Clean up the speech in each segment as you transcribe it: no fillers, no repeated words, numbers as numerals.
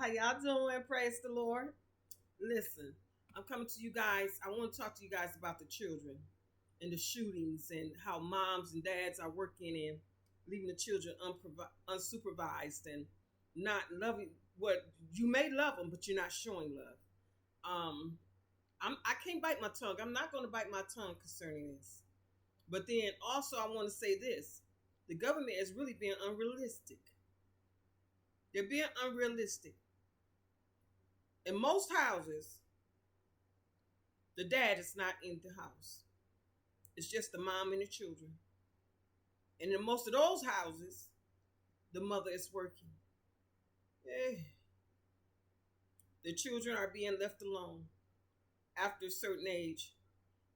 How y'all doing? Praise the Lord. Listen, I'm coming to you guys. I want to talk to you guys about the children and the shootings and how moms and dads are working and leaving the children unsupervised and not loving what you may love them, but you're not showing love. Um, I can't bite my tongue. I'm not going to bite my tongue concerning this. But then also, I want to say this: the government is really being unrealistic. They're being unrealistic. In most houses, the dad is not in the house. It's just the mom and the children. And in most of those houses, the mother is working. Eh. The children are being left alone after a certain age.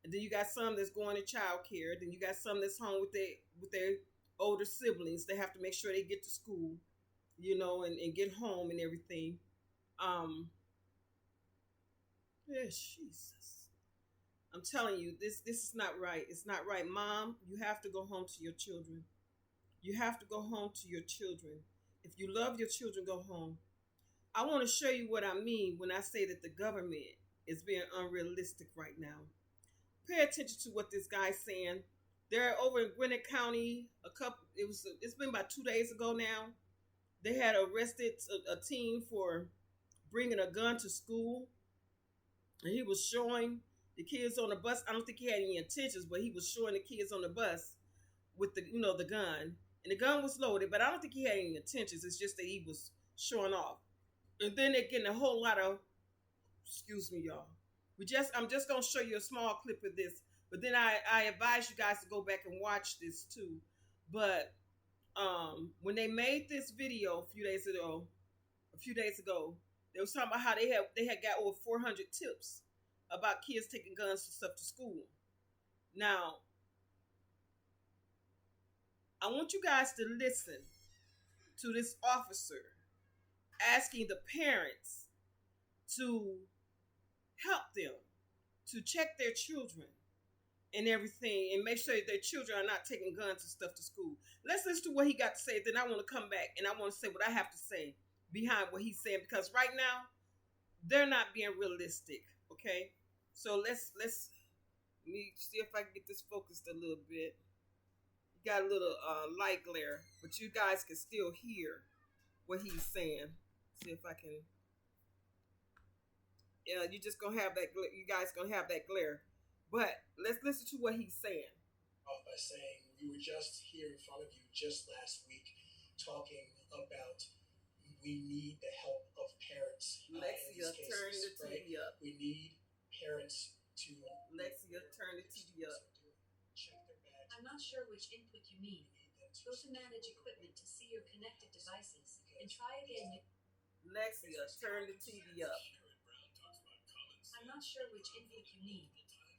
And then you got some that's going to child care. Then you got some that's home with their older siblings. They have to make sure they get to school, and get home and everything. Um, Jesus. I'm telling you, this is not right. It's not right. Mom, you have to go home to your children. You have to go home to your children. If you love your children, go home. I want to show you what I mean when I say that the government is being unrealistic right now. Pay attention to what this guy's saying. They're over in Gwinnett County. It's been about 2 days ago now. They had arrested a teen for bringing a gun to school, and he was showing the kids on the bus. I don't think he had any intentions, but he was showing the kids on the bus with the gun, and the gun was loaded. But I don't think he had any intentions. It's just that he was showing off. And then they're getting a whole lot of, excuse me, y'all. I'm just gonna show you a small clip of this, but then I advise you guys to go back and watch this too. But when they made this video a few days ago, they was talking about how they had got over 400 tips about kids taking guns and stuff to school. Now, I want you guys to listen to this officer asking the parents to help them to check their children and everything and make sure that their children are not taking guns and stuff to school. Let's listen to what he got to say. Then I want to come back and I want to say what I have to say behind what he's saying, because right now they're not being realistic. Okay, so let me see if I can get this focused a little bit. You got a little light glare, but you guys can still hear what he's saying. See if I can. Yeah, you just gonna have that. You guys gonna have that glare, but let's listen to what he's saying. Off by saying we were just here in front of you just last week talking about we need the help of parents. Lexia, turn the TV up. We need parents to. Lexia, turn the TV up. Check their bags. I'm not sure which input you mean. Go to manage equipment to see your connected devices and try again. Lexia, turn the TV up. I'm not sure which input you need.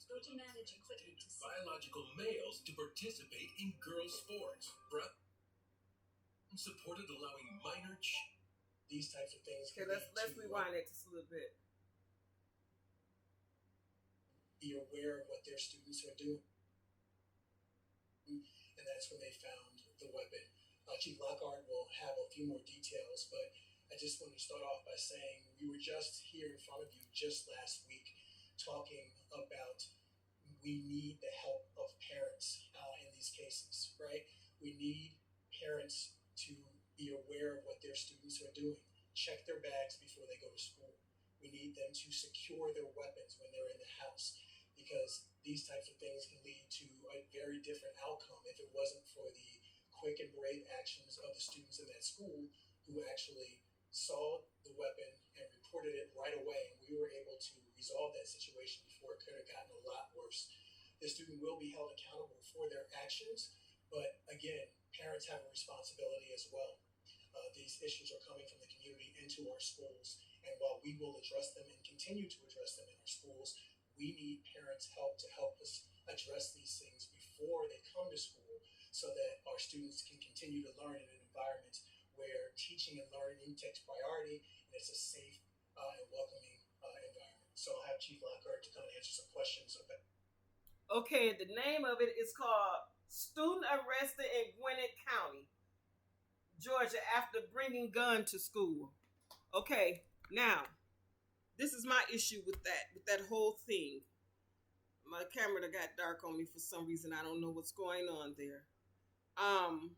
Go to manage equipment to see. Biological males to participate in girls' sports. Supported allowing minor. These types of things. Okay, let's rewind it just a little bit. Be aware of what their students are doing. And that's when they found the weapon. Chief Lockhart will have a few more details, but I just want to start off by saying we were just here in front of you just last week talking about we need the help of parents in these cases, right? We need parents to be aware of what their students are doing. Check their bags before they go to school. We need them to secure their weapons when they're in the house, because these types of things can lead to a very different outcome if it wasn't for the quick and brave actions of the students in that school who actually saw the weapon and reported it right away. And we were able to resolve that situation before it could have gotten a lot worse. The student will be held accountable for their actions, but again, parents have a responsibility as well. These issues are coming from the community into our schools, and while we will address them and continue to address them in our schools, we need parents' help to help us address these things before they come to school, so that our students can continue to learn in an environment where teaching and learning takes priority, and it's a safe and welcoming environment. So I'll have Chief Lockhart to come and answer some questions about. Okay, the name of it is called Student Arrested in Gwinnett County, Georgia, after bringing gun to school. Okay, now this is my issue with that whole thing. My camera that got dark on me for some reason. I don't know what's going on there. Um,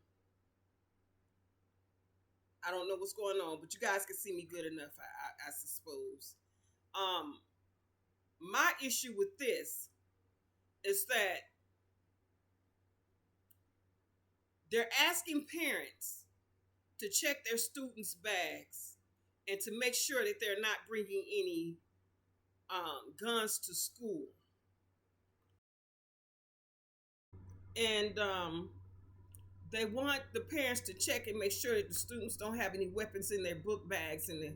I don't know what's going on, but you guys can see me good enough, I suppose. Um, my issue with this is that they're asking parents to check their students' bags and to make sure that they're not bringing any guns to school. And they want the parents to check and make sure that the students don't have any weapons in their book bags and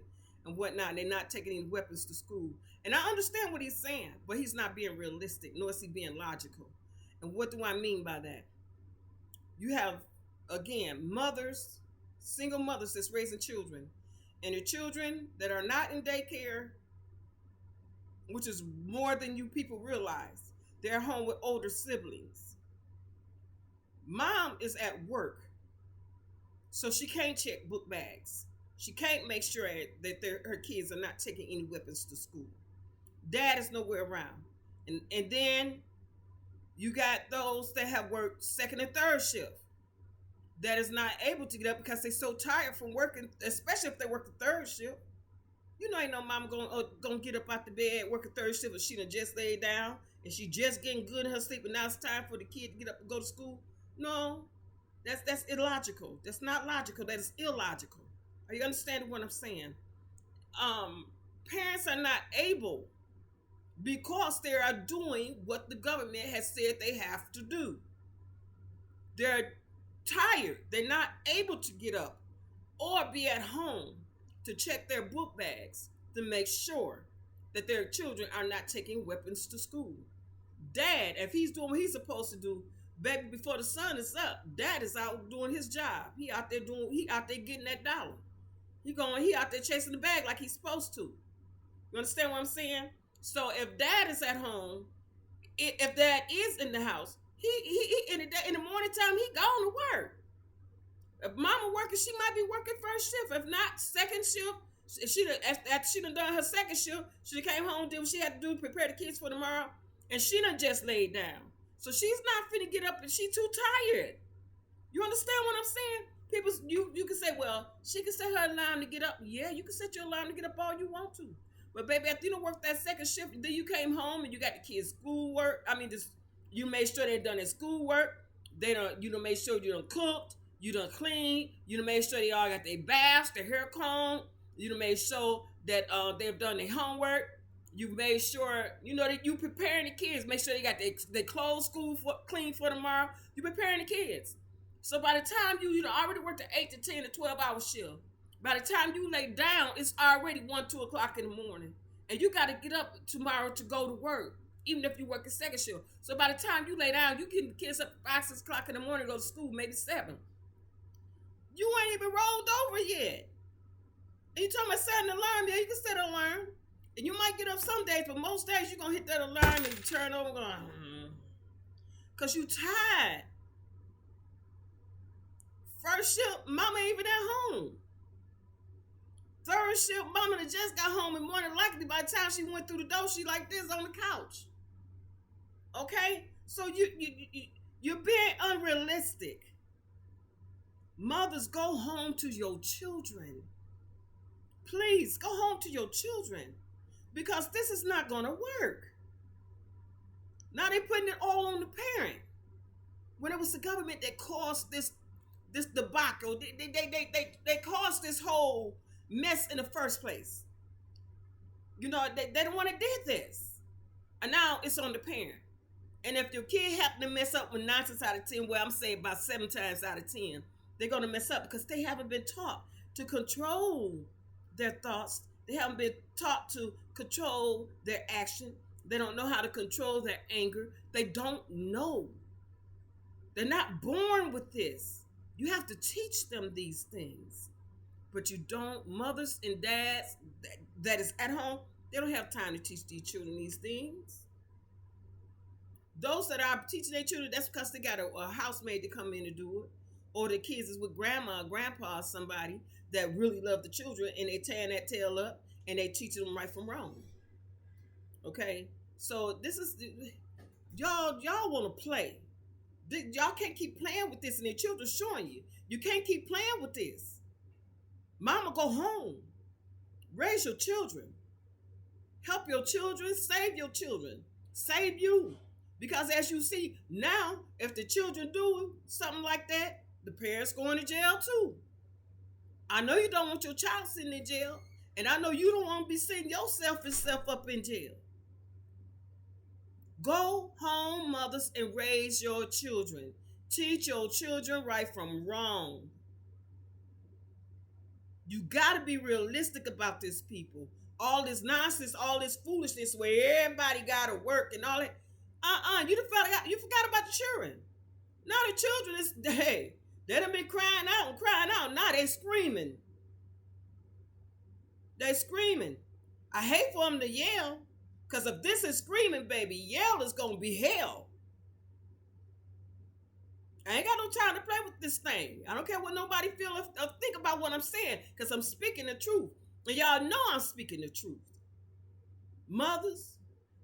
whatnot. They're not taking any weapons to school. And I understand what he's saying, but he's not being realistic, nor is he being logical. And what do I mean by that? You have, again, mothers, single mothers that's raising children, and the children that are not in daycare, which is more than you people realize. They're home with older siblings. Mom is at work, so she can't check book bags. She can't make sure that her kids are not taking any weapons to school. Dad is nowhere around. And then you got those that have worked second and third shift that is not able to get up because they're so tired from working, especially if they work the third shift. You know, ain't no mom gonna get up out the bed, work a third shift, and she done just laid down and she just getting good in her sleep, and now it's time for the kid to get up and go to school. No, that's illogical. That's not logical. That is illogical. Are you understanding what I'm saying? Um, Parents are not able because they are doing what the government has said they have to do. They're tired. They're not able to get up or be at home to check their book bags to make sure that their children are not taking weapons to school. Dad, if he's doing what he's supposed to do, baby, before the sun is up, dad is out doing his job. He out there getting that dollar. He out there chasing the bag like he's supposed to. You understand what I'm saying? So if dad is at home, if dad is in the house, he in the morning time he gone to work. If mama working, she might be working first shift. If not, second shift. After she done her second shift, she came home, did what she had to do, prepare the kids for tomorrow, and she done just laid down. So she's not finna get up and she too tired. You understand what I'm saying? People, you can say, well, she can set her alarm to get up. Yeah, you can set your alarm to get up all you want to. But baby, after you don't work that second shift, then you came home and you got the kids' schoolwork. You made sure they done their schoolwork. You done made sure you done cooked. You done cleaned. You done made sure they all got their baths, their hair combed. You done made sure that they've done their homework. You made sure, that you preparing the kids. Make sure they got their clothes clean for tomorrow. You preparing the kids. So by the time you already worked an 8 to 10 to 12-hour shift, by the time you lay down, it's already 1, 2 o'clock in the morning. And you got to get up tomorrow to go to work, even if you work a second shift. So by the time you lay down, you get the kids up 5, 6 o'clock in the morning to go to school, maybe 7. You ain't even rolled over yet. And you talking about setting an alarm? Yeah, you can set an alarm. And you might get up some days, but most days you're going to hit that alarm and you turn over going, because you tired. First shift, mama ain't even at home. Third shift, mama that just got home, and more than likely by the time she went through the door, she like this on the couch. Okay? So you're being unrealistic. Mothers, go home to your children. Please, go home to your children. Because this is not going to work. Now they're putting it all on the parent. When it was the government that caused this debacle, they caused this whole mess in the first place. They don't want to do this. And now it's on the parent. And if your kid happen to mess up with 9 times out of 10, well, I'm saying about 7 times out of 10, they're going to mess up because they haven't been taught to control their thoughts. They haven't been taught to control their action. They don't know how to control their anger. They don't know. They're not born with this. You have to teach them these things. But you don't. Mothers and dads that is at home, they don't have time to teach these children these things. Those that are teaching their children, that's because they got a housemaid to come in to do it. Or the kids is with grandma or grandpa or somebody. that really love the children, and they tearing that tail up and they teaching them right from wrong. Okay, so this is y'all want to play. Y'all can't keep playing with this, and the children showing you can't keep playing with this. Mama, go home, raise your children, help your children, save your children, save you. Because as you see now, if the children do something like that, the parents going to jail too. I know you don't want your child sitting in jail, and I know you don't want to be sitting yourself and self up in jail. Go home, mothers, and raise your children. Teach your children right from wrong. You got to be realistic about this, people. All this nonsense, all this foolishness where everybody got to work and all that. You forgot about the children. Now the children is, hey, they done been crying out and crying out. Now they screaming. They screaming. I hate for them to yell, because if this is screaming, baby, yell is going to be hell. I ain't got no time to play with this thing. I don't care what nobody feel or think about what I'm saying, because I'm speaking the truth. And y'all know I'm speaking the truth. Mothers,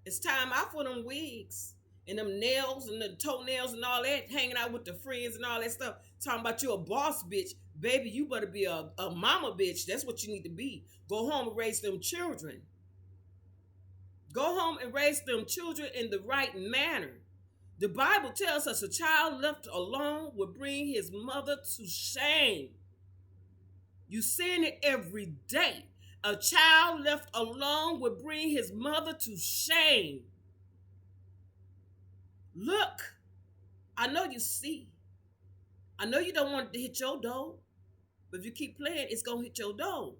it's time out for them wigs and them nails and the toenails and all that, hanging out with the friends and all that stuff, talking about you a boss bitch. Baby, you better be a mama bitch. That's what you need to be. Go home and raise them children. Go home and raise them children in the right manner. The Bible tells us a child left alone will bring his mother to shame. You seeing it every day. A child left alone will bring his mother to shame. Look, I know you see. I know you don't want it to hit your door, but if you keep playing, it's going to hit your door.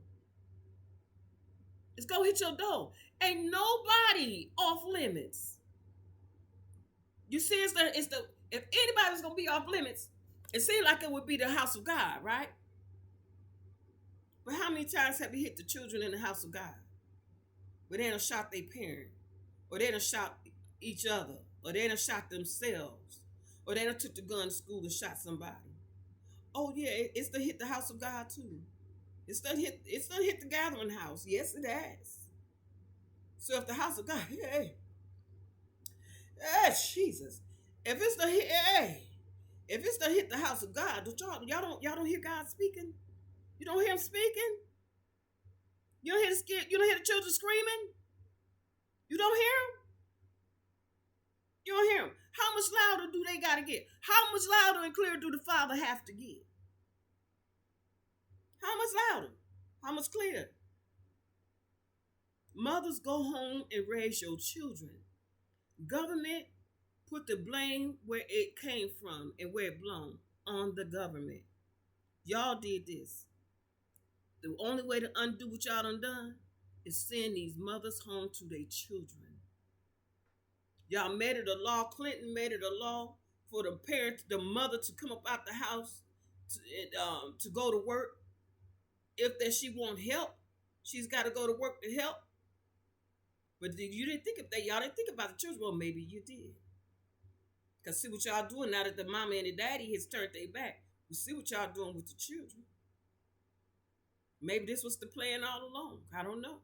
It's going to hit your door. Ain't nobody off limits. You see, if anybody's going to be off limits, it seems like it would be the house of God, right? But how many times have you hit the children in the house of God? Where they done shot their parent, or they done shot each other, or they done shot themselves, or they done took the gun to school and shot somebody. Oh yeah, it's done hit the house of God too. It's done hit the gathering house. Yes, it has. So if the house of God, hey, Jesus, if it's the hit the house of God, y'all don't hear God speaking? You don't hear him speaking? You don't hear the children screaming? You don't hear them? You don't hear them. How much louder do they gotta get? How much louder and clearer do the Father have to get? How much louder? How much clearer? Mothers, go home and raise your children. Government, put the blame where it came from and where it belonged, on the government. Y'all did this. The only way to undo what y'all done is send these mothers home to their children. Y'all made it a law. Clinton made it a law for the mother to come up out the house to go to work. If that she want help, she's got to go to work to help. But you didn't think of that. Y'all didn't think about the children. Well, maybe you did. Because see what y'all doing now that the mama and the daddy has turned their back. You see what y'all doing with the children. Maybe this was the plan all along. I don't know.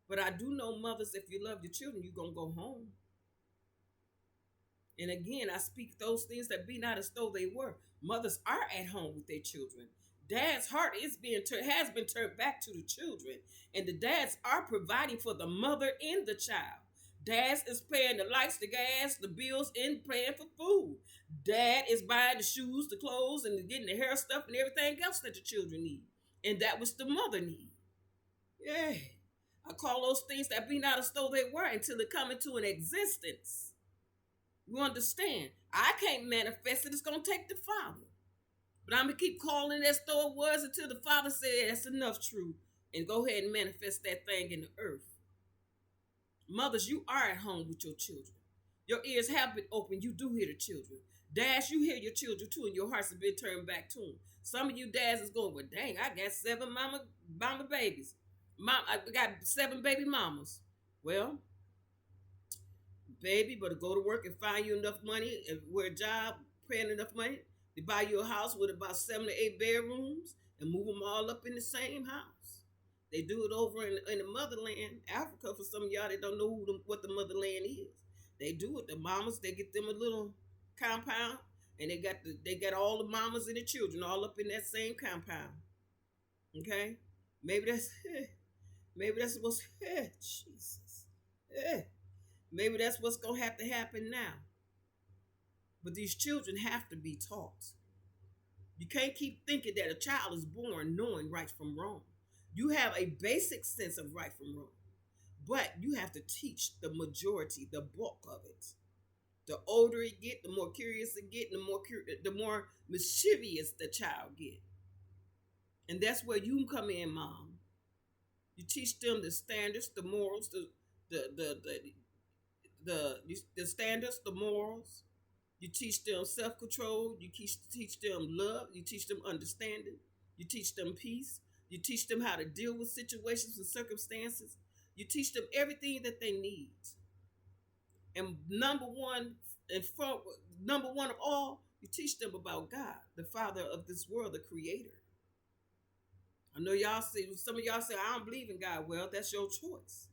But I do know, mothers, if you love your children, you're going to go home. And again, I speak those things that be not as though they were. Mothers are at home with their children. Dad's heart has been turned back to the children. And the dads are providing for the mother and the child. Dad is paying the lights, the gas, the bills, and paying for food. Dad is buying the shoes, the clothes, and getting the hair stuff and everything else that the children need. And that was the mother need. Yeah. I call those things that be not as though they were until they come into an existence. You understand? I can't manifest it. It's going to take the Father. But I'm going to keep calling it as though it was until the Father said, that's enough, true. And go ahead and manifest that thing in the earth. Mothers, you are at home with your children. Your ears have been open. You do hear the children. Dads, you hear your children too, and your hearts have been turned back to them. Some of you dads is going, well, dang, I got 7 mama babies. I got 7 baby mamas. Well, baby, better go to work and find you enough money and wear a job, paying enough money to buy you a house with about 7 to 8 bedrooms and move them all up in the same house. They do it over in the motherland, Africa. For some of y'all that don't know what the motherland is, they do it. The mamas, they get them a little compound, and they got all the mamas and the children all up in that same compound. Okay, maybe that's maybe that's what's Jesus. Maybe that's what's gonna have to happen now. But these children have to be taught. You can't keep thinking that a child is born knowing right from wrong. You have a basic sense of right from wrong, but you have to teach the majority, the bulk of it. The older it get, the more curious it get, the more mischievous the child get. And that's where you come in, mom. You teach them the standards, the morals, the standards, the morals. You teach them self-control. You teach them love. You teach them understanding. You teach them peace. You teach them how to deal with situations and circumstances. You teach them everything that they need. And number one of all, you teach them about God, the Father of this world, the Creator. I know some of y'all say, I don't believe in God. Well, that's your choice.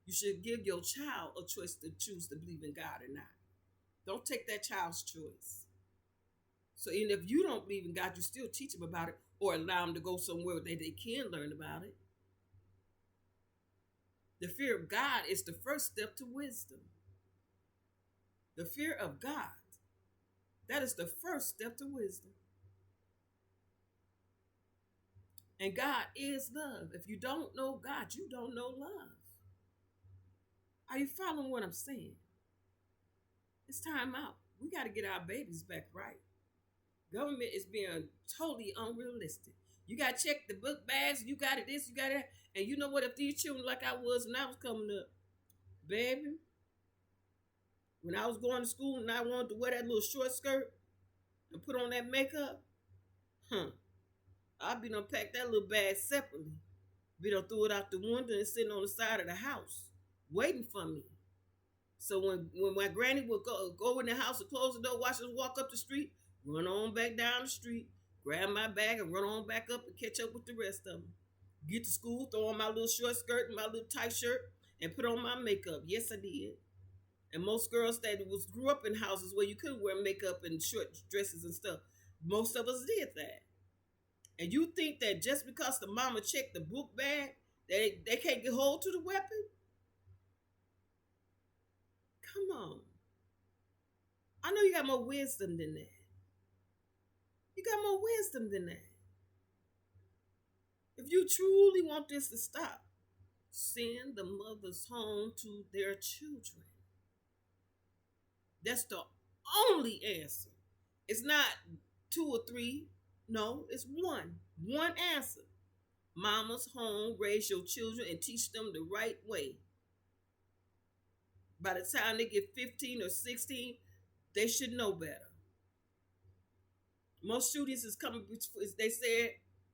You should give your child a choice to choose to believe in God or not. Don't take that child's choice. So even if you don't believe in God, you still teach them about it or allow them to go somewhere where they can learn about it. The fear of God is the first step to wisdom. The fear of God, that is the first step to wisdom. And God is love. If you don't know God, you don't know love. Are you following what I'm saying? It's time out. We got to get our babies back right. Government is being totally unrealistic. You got to check the book bags. You got it this, you got that. And you know what? If these children like I was when I was coming up, baby, when I was going to school and I wanted to wear that little short skirt and put on that makeup, I'd be done pack that little bag separately. Be done threw it out the window and sitting on the side of the house waiting for me. So when my granny would go in the house and close the door, watch us walk up the street, run on back down the street, grab my bag and run on back up and catch up with the rest of them. Get to school, throw on my little short skirt and my little tight shirt and put on my makeup. Yes, I did. And most girls that grew up in houses where you couldn't wear makeup and short dresses and stuff, most of us did that. And you think that just because the mama checked the book bag, they can't get hold to the weapon? Come on. I know you got more wisdom than that. You got more wisdom than that. If you truly want this to stop, send the mothers home to their children. That's the only answer. It's not 2 or 3. No, it's one. One answer. Mama's home, raise your children and teach them the right way. By the time they get 15 or 16, they should know better. Most shootings is coming, as they said,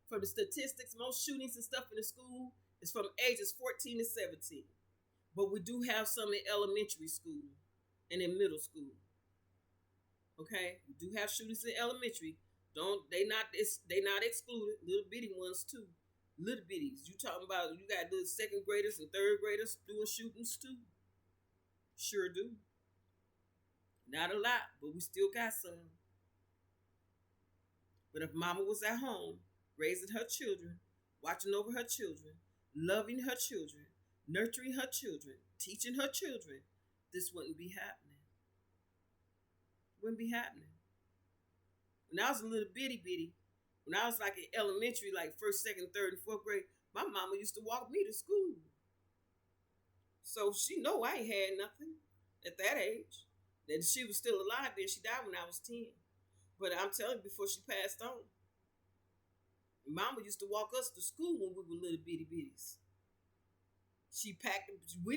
from the statistics, most shootings and stuff in the school is from ages 14 to 17. But we do have some in elementary school and in middle school. Okay? We do have shootings in elementary. They not excluded. Little bitty ones too. Little bitties. You talking about you got little second graders and third graders doing shootings too. Sure do. Not a lot, but we still got some. But if mama was at home, raising her children, watching over her children, loving her children, nurturing her children, teaching her children, this wouldn't be happening. Wouldn't be happening. When I was a little bitty, when I was like in elementary, like 1st, 2nd, 3rd, and 4th grade, my mama used to walk me to school. So she know I ain't had nothing at that age. That she was still alive then. She died when I was 10. But I'm telling you, before she passed on, mama used to walk us to school when we were little bitty bitties. She packed, we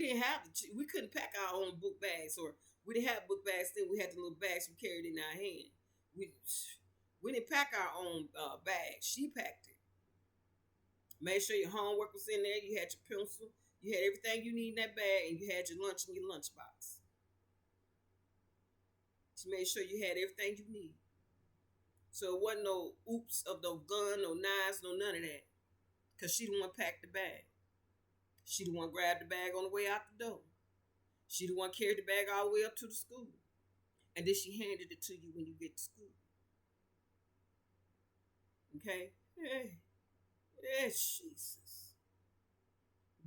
couldn't pack our own book bags, or we didn't have book bags then. We had the little bags we carried in our hand. We didn't pack our own bags. She packed it. Made sure your homework was in there. You had your pencil. You had everything you need in that bag, and you had your lunch in your lunchbox. She made sure you had everything you need. So it wasn't no oops of no gun, no knives, no none of that. Because she the one packed the bag. She the one grabbed the bag on the way out the door. She the one carried the bag all the way up to the school. And then she handed it to you when you get to school. Okay? Hey, Jesus.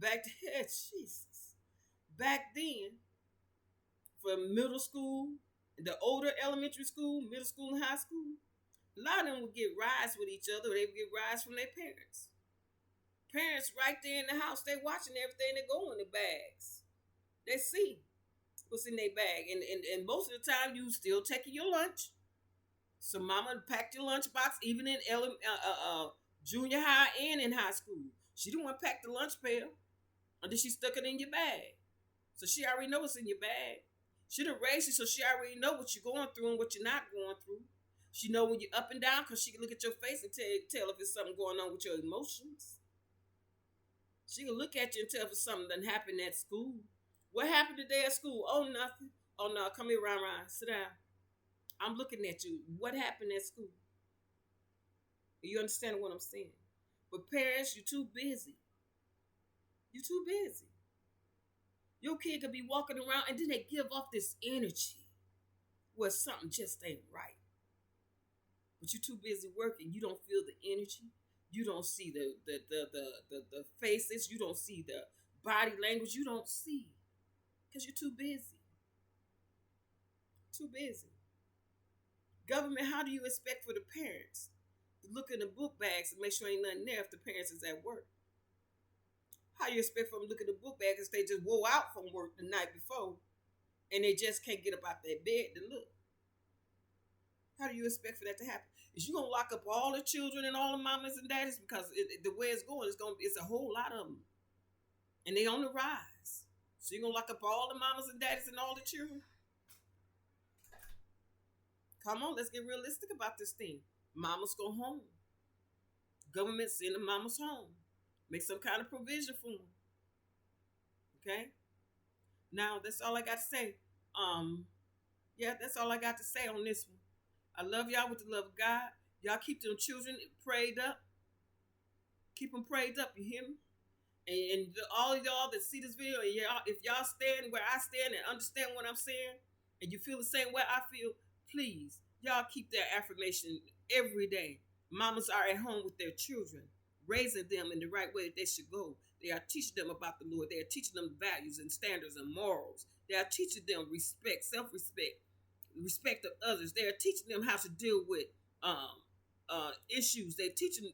Jesus. Back then, for middle school, the older elementary school, middle school, and high school, a lot of them would get rides with each other. Or they would get rides from their parents. Parents right there in the house, they watching everything that go in the bags. They see what's in their bag. And most of the time, you still taking your lunch. So mama packed your lunchbox, even in junior high and in high school. She didn't want to pack the lunch pail until she stuck it in your bag. So she already know what's in your bag. She done raised you, so she already know what you're going through and what you're not going through. She know when you're up and down because she can look at your face and tell if it's something going on with your emotions. She can look at you and tell if it's something that happened at school. What happened today at school? Oh, nothing. Oh, no, come here, Ryan. Sit down. I'm looking at you. What happened at school? You understand what I'm saying? But parents, you're too busy. You're too busy. Your kid could be walking around and then they give off this energy where something just ain't right. But you're too busy working. You don't feel the energy. You don't see the faces. You don't see the body language. You don't see. Because you're too busy. Too busy. Government, how do you expect for the parents to look in the book bags and make sure ain't nothing there if the parents is at work? How you expect for them to look at the book bag if they just wore out from work the night before and they just can't get up out their bed to look? How do you expect for that to happen? Is you gonna lock up all the children and all the mamas and daddies because the way it's going, it's a whole lot of them, and they on the rise. So you're gonna lock up all the mamas and daddies and all the children? Come on, let's get realistic about this thing. Mamas go home. Government send the mamas home. Make some kind of provision for them. Okay? Now, that's all I got to say. Yeah, that's all I got to say on this one. I love y'all with the love of God. Y'all keep them children prayed up. Keep them prayed up, you hear me? And all of y'all that see this video, and if y'all stand where I stand and understand what I'm saying, and you feel the same way I feel, please, y'all keep that affirmation every day. Mamas are at home with their children, raising them in the right way that they should go. They are teaching them about the Lord. They are teaching them values and standards and morals. They are teaching them respect, self-respect, respect of others. They are teaching them how to deal with issues. They're teaching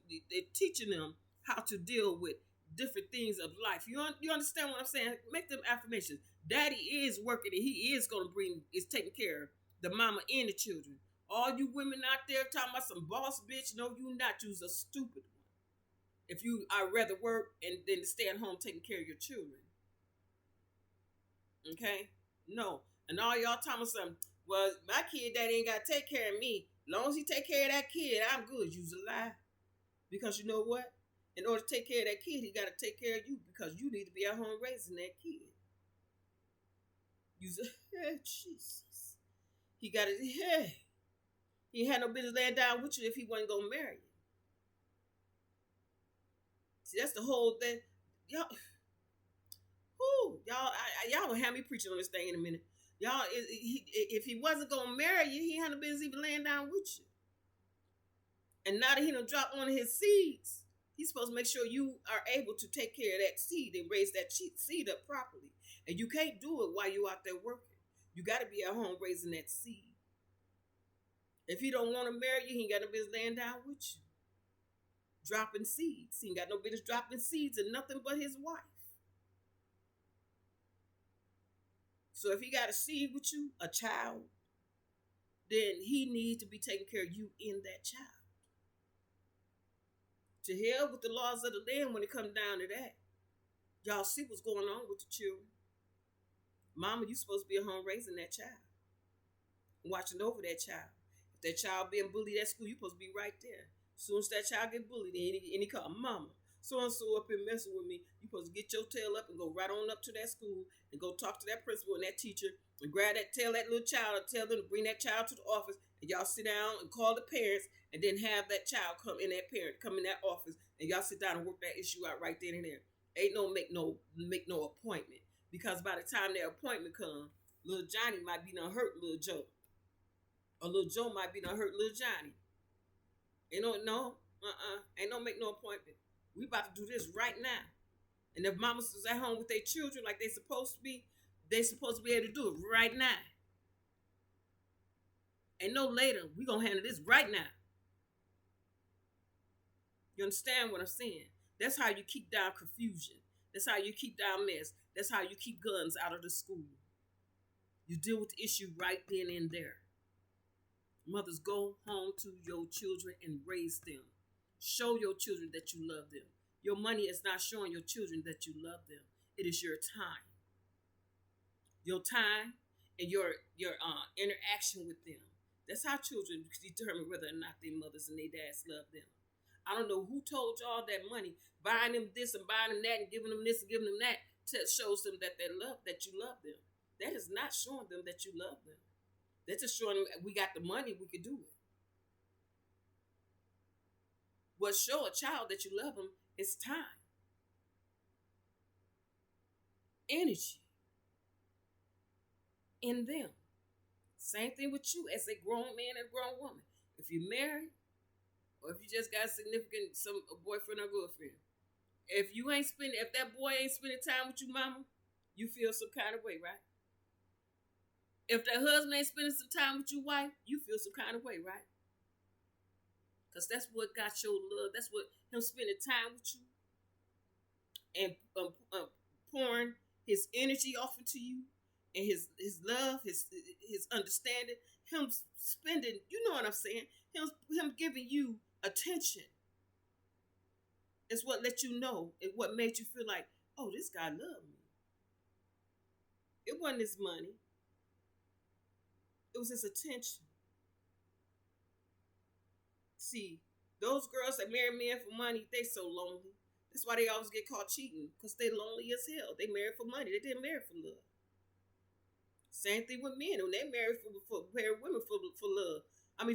them how to deal with different things of life. You understand what I'm saying? Make them affirmations. Daddy is working and he is going to is taking care of the mama and the children. All you women out there talking about some boss bitch, no, you not. You's a stupid one. If you, I'd rather work and then stay at home taking care of your children. Okay? No. And all y'all talking about something, well, my kid daddy ain't got to take care of me. As long as he take care of that kid, I'm good. You's a lie. Because you know what? In order to take care of that kid, he got to take care of you because you need to be at home raising that kid. Jesus. He got it. He had no business laying down with you if he wasn't going to marry you. See, that's the whole thing. Y'all gonna have me preaching on this thing in a minute. Y'all, if he wasn't going to marry you, he had no business even laying down with you. And now that he done dropped one of his seeds, he's supposed to make sure you are able to take care of that seed and raise that seed up properly. And you can't do it while you're out there working. You got to be at home raising that seed. If he don't want to marry you, he ain't got no business laying down with you. Dropping seeds. He ain't got no business dropping seeds and nothing but his wife. So if he got a seed with you, a child, then he needs to be taking care of you in that child. To hell with the laws of the land when it comes down to that. Y'all see what's going on with the children. Mama, you supposed to be at home raising that child. Watching over that child. If that child being bullied at school, you supposed to be right there. As soon as that child get bullied, and he call, Mama, so-and-so up here messing with me, you supposed to get your tail up and go right on up to that school and go talk to that principal and that teacher and tell that little child, tell them to bring that child to the office and Y'all sit down and call the parents, and then have that child come in that office, and y'all sit down and work that issue out right then and there. Ain't no make no appointment, because by the time that appointment comes, little Johnny might be done hurt little Joe, or little Joe might be done hurt little Johnny. Ain't ain't no make no appointment. We about to do this right now. And if mamas is at home with their children like they supposed to be, they supposed to be able to do it right now. And no later. We gonna handle this right now. You understand what I'm saying? That's how you keep down confusion. That's how you keep down mess. That's how you keep guns out of the school. You deal with the issue right then and there. Mothers, go home to your children and raise them. Show your children that you love them. Your money is not showing your children that you love them. It is your time. Your time and your interaction with them. That's how children determine whether or not their mothers and their dads love them. I don't know who told y'all that money, buying them this and buying them that and giving them this and giving them that shows them that you love them. That is not showing them that you love them. That's just showing them we got the money, we could do it. What show a child that you love them is time, energy in them. Same thing with you as a grown man and a grown woman. If you're married, or if you just got a boyfriend or girlfriend, if that boy ain't spending time with you, mama, you feel some kind of way, right? If that husband ain't spending some time with you, wife, you feel some kind of way, right? Because that's what got your love. That's what him spending time with you and pouring his energy off into you, and his love, his understanding, him spending, you know what I'm saying? Him giving you attention is what let you know, and what made you feel like, oh, this guy loved me. It wasn't his money. It was his attention. See, those girls that marry men for money, they so lonely. That's why they always get caught cheating, because they lonely as hell. They married for money. They didn't marry for love. Same thing with men. When they marry for women for love,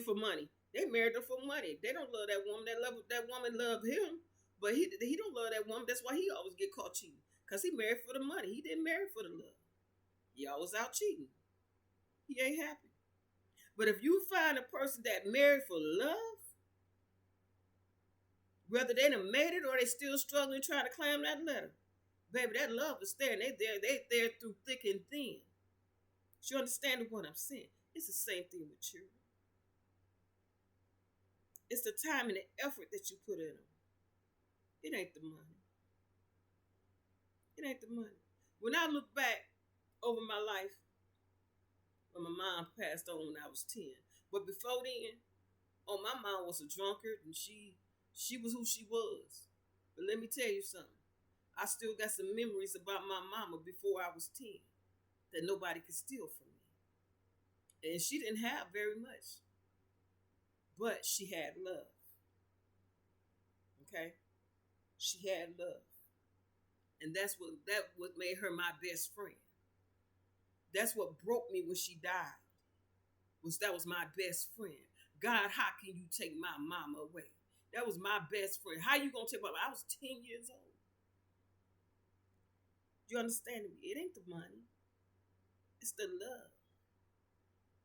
for money. They married them for money. They don't love that woman. That woman love him, but he don't love that woman. That's why he always get caught cheating, because he married for the money. He didn't marry for the love. He always out cheating. He ain't happy. But if you find a person that married for love, whether they done made it or they still struggling trying to climb that ladder, baby, that love is there, and they there through thick and thin. You understand what I'm saying? It's the same thing with children. It's the time and the effort that you put in them. It ain't the money. It ain't the money. When I look back over my life, when my mom passed on when I was 10, but before then, my mom was a drunkard, and she was who she was. But let me tell you something. I still got some memories about my mama before I was 10 that nobody could steal from me. And she didn't have very much, but she had love. Okay? She had love. And that's what made her my best friend. That's what broke me when she died. That was my best friend. God, how can you take my mama away? That was my best friend. How you gonna take my mama? I was 10 years old. You understand me? It ain't the money. It's the love,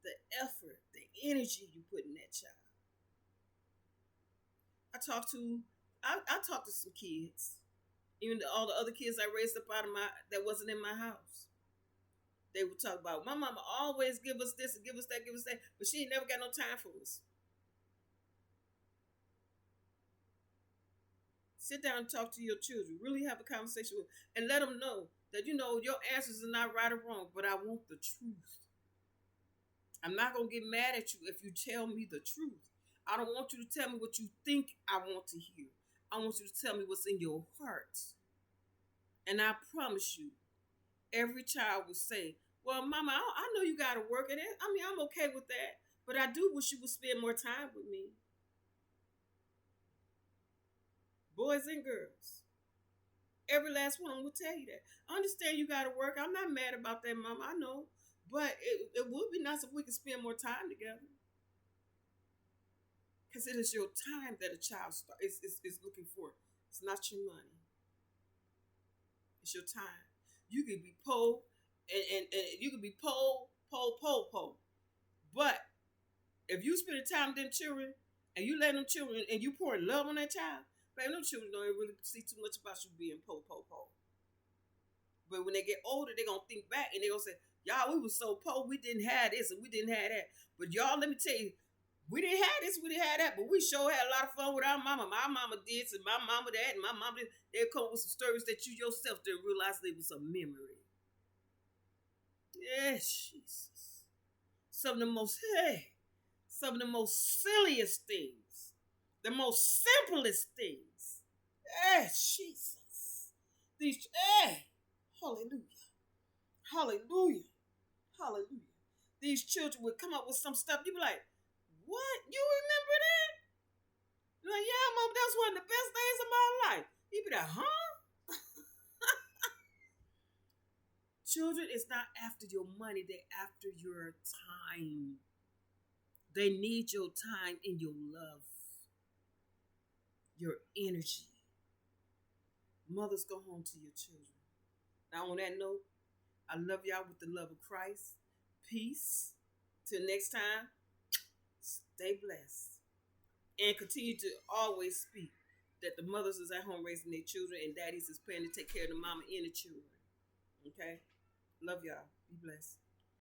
the effort, the energy you put in that child. I talked to some kids, even all the other kids I raised up that wasn't in my house. They would talk about, my mama always give us this and give us that, but she ain't never got no time for us. Sit down and talk to your children. Really have a conversation with them, and let them know that, your answers are not right or wrong, but I want the truth. I'm not going to get mad at you if you tell me the truth. I don't want you to tell me what you think I want to hear. I want you to tell me what's in your heart. And I promise you, every child will say, well, mama, I know you got to work at it. I'm okay with that, but I do wish you would spend more time with me. Boys and girls. Every last one will tell you that. I understand you got to work. I'm not mad about that, mama. I know. But it would be nice if we could spend more time together. Because it is your time that a child is looking for. It's not your money. It's your time. You could be poor and you could be poor. But if you spend time with them children and you let them children and you pour love on that child, man, them children don't really see too much about you being poor. But when they get older, they're gonna think back and they're gonna say, y'all, we was so poor, we didn't have this and we didn't have that. But y'all, let me tell you, we didn't have this, we didn't have that, but we sure had a lot of fun with our mama. My mama did, and my mama that, and my mama did. They'll come with some stories that you yourself didn't realize they was a memory. Yes, Jesus. Some of the most silliest things, the most simplest things. Yes, Jesus. These, hallelujah, hallelujah, hallelujah. These children would come up with some stuff. You'd be like, what? You remember that? You're like, yeah, mom, that's one of the best days of my life. You'd be like, huh? Children is not after your money, they're after your time. They need your time and your love, your energy. Mothers, go home to your children. Now, on that note, I love y'all with the love of Christ. Peace. Till next time, stay blessed. And continue to always speak that the mothers is at home raising their children and daddies is planning to take care of the mama and the children. Okay? Love y'all. Be blessed.